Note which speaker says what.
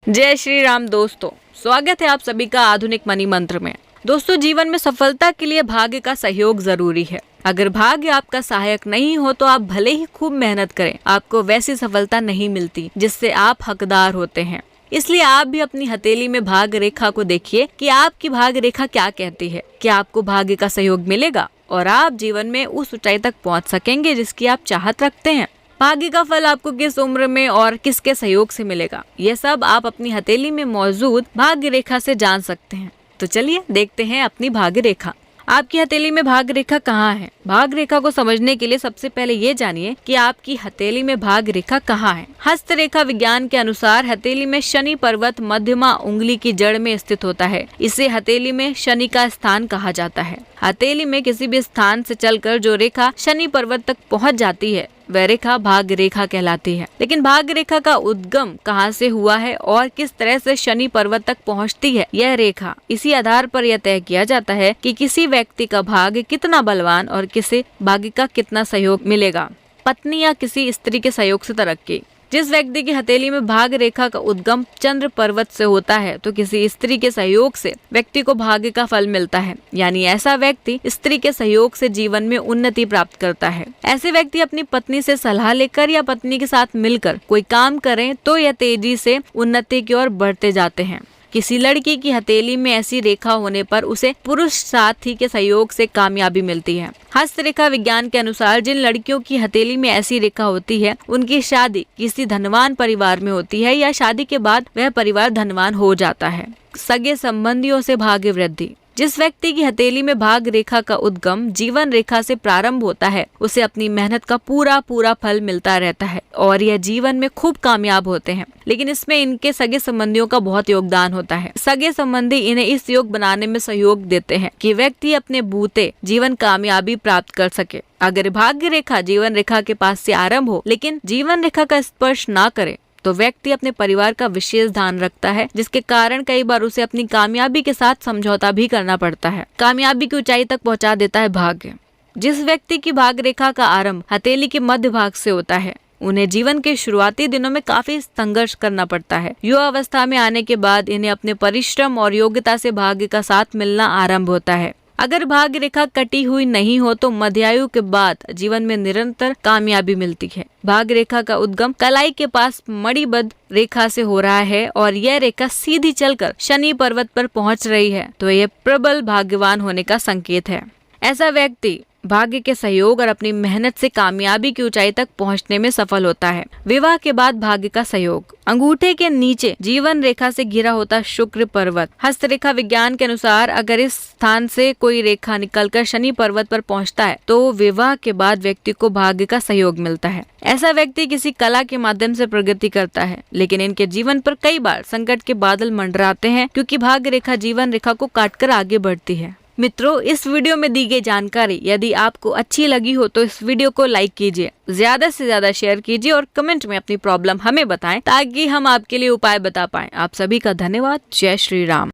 Speaker 1: जय श्री राम दोस्तों, स्वागत है आप सभी का आधुनिक मनी मंत्र में। दोस्तों, जीवन में सफलता के लिए भाग्य का सहयोग जरूरी है। अगर भाग्य आपका सहायक नहीं हो तो आप भले ही खूब मेहनत करें, आपको वैसी सफलता नहीं मिलती जिससे आप हकदार होते हैं। इसलिए आप भी अपनी हथेली में भाग्य रेखा को देखिए कि आपकी भाग्य रेखा क्या कहती है। क्या आपको भाग्य का सहयोग मिलेगा और आप जीवन में उस ऊंचाई तक पहुंच सकेंगे जिसकी आप चाहत रखते हैं। भाग्य का फल आपको किस उम्र में और किसके सहयोग से मिलेगा, यह सब आप अपनी हथेली में मौजूद भाग्य रेखा से जान सकते हैं। तो चलिए देखते हैं अपनी भाग्य रेखा। आपकी हथेली में भाग्य रेखा कहाँ है? भाग्य रेखा को समझने के लिए सबसे पहले ये जानिए कि आपकी हथेली में भाग्य रेखा कहाँ है। हस्त रेखा विज्ञान के अनुसार हथेली में शनि पर्वत मध्यमा उंगली की जड़ में स्थित होता है। इसे हथेली में शनि का स्थान कहा जाता है। हथेली में किसी भी स्थान से चलकर जो रेखा शनि पर्वत तक पहुँच जाती है वह रेखा भाग्य रेखा कहलाती है। लेकिन भाग्य रेखा का उद्गम कहाँ से हुआ है और किस तरह से शनि पर्वत तक पहुँचती है यह रेखा, इसी आधार पर यह तय किया जाता है कि किसी व्यक्ति का भाग्य कितना बलवान और किसे भाग्य का कितना सहयोग मिलेगा। पत्नी या किसी स्त्री के सहयोग से तरक्की। जिस व्यक्ति की हथेली में भाग्य रेखा का उद्गम चंद्र पर्वत से होता है तो किसी स्त्री के सहयोग से व्यक्ति को भाग्य का फल मिलता है। यानी ऐसा व्यक्ति स्त्री के सहयोग से जीवन में उन्नति प्राप्त करता है। ऐसे व्यक्ति अपनी पत्नी से सलाह लेकर या पत्नी के साथ मिलकर कोई काम करें तो यह तेजी से उन्नति की ओर बढ़ते जाते हैं। किसी लड़की की हथेली में ऐसी रेखा होने पर उसे पुरुष साथी के सहयोग से कामयाबी मिलती है। हस्त रेखा विज्ञान के अनुसार जिन लड़कियों की हथेली में ऐसी रेखा होती है उनकी शादी किसी धनवान परिवार में होती है या शादी के बाद वह परिवार धनवान हो जाता है। सगे संबंधियों से भाग्य वृद्धि। जिस व्यक्ति की हथेली में भाग्य रेखा का उद्गम जीवन रेखा से प्रारंभ होता है उसे अपनी मेहनत का पूरा फल मिलता रहता है और यह जीवन में खूब कामयाब होते हैं। लेकिन इसमें इनके सगे संबंधियों का बहुत योगदान होता है। सगे संबंधी इन्हें इस योग बनाने में सहयोग देते हैं कि व्यक्ति अपने बूते जीवन कामयाबी प्राप्त कर सके। अगर भाग्य रेखा जीवन रेखा के पास से आरंभ हो लेकिन जीवन रेखा का स्पर्श ना करे तो व्यक्ति अपने परिवार का विशेष ध्यान रखता है, जिसके कारण कई बार उसे अपनी कामयाबी के साथ समझौता भी करना पड़ता है। कामयाबी की ऊंचाई तक पहुंचा देता है भाग्य। जिस व्यक्ति की भाग्य रेखा का आरंभ हथेली के मध्य भाग से होता है उन्हें जीवन के शुरुआती दिनों में काफी संघर्ष करना पड़ता है। युवा अवस्था में आने के बाद इन्हें अपने परिश्रम और योग्यता से भाग्य का साथ मिलना आरंभ होता है। अगर भाग्य रेखा कटी हुई नहीं हो तो मध्यायु के बाद जीवन में निरंतर कामयाबी मिलती है। भाग्य रेखा का उद्गम कलाई के पास मणिबद्ध रेखा से हो रहा है और यह रेखा सीधी चलकर शनि पर्वत पर पहुंच रही है तो यह प्रबल भाग्यवान होने का संकेत है। ऐसा व्यक्ति भाग्य के सहयोग और अपनी मेहनत से कामयाबी की ऊंचाई तक पहुंचने में सफल होता है। विवाह के बाद भाग्य का सहयोग। अंगूठे के नीचे जीवन रेखा से घिरा होता शुक्र पर्वत। हस्त रेखा विज्ञान के अनुसार अगर इस स्थान से कोई रेखा निकलकर शनि पर्वत पर पहुंचता है तो विवाह के बाद व्यक्ति को भाग्य का सहयोग मिलता है। ऐसा व्यक्ति किसी कला के माध्यम से प्रगति करता है, लेकिन इनके जीवन पर कई बार संकट के बादल मंडराते हैं क्योंकि भाग्य रेखा जीवन रेखा को काटकर आगे बढ़ती है। मित्रों, इस वीडियो में दी गई जानकारी यदि आपको अच्छी लगी हो तो इस वीडियो को लाइक कीजिए, ज्यादा से ज्यादा शेयर कीजिए और कमेंट में अपनी प्रॉब्लम हमें बताएं ताकि हम आपके लिए उपाय बता पाएं। आप सभी का धन्यवाद। जय श्री राम।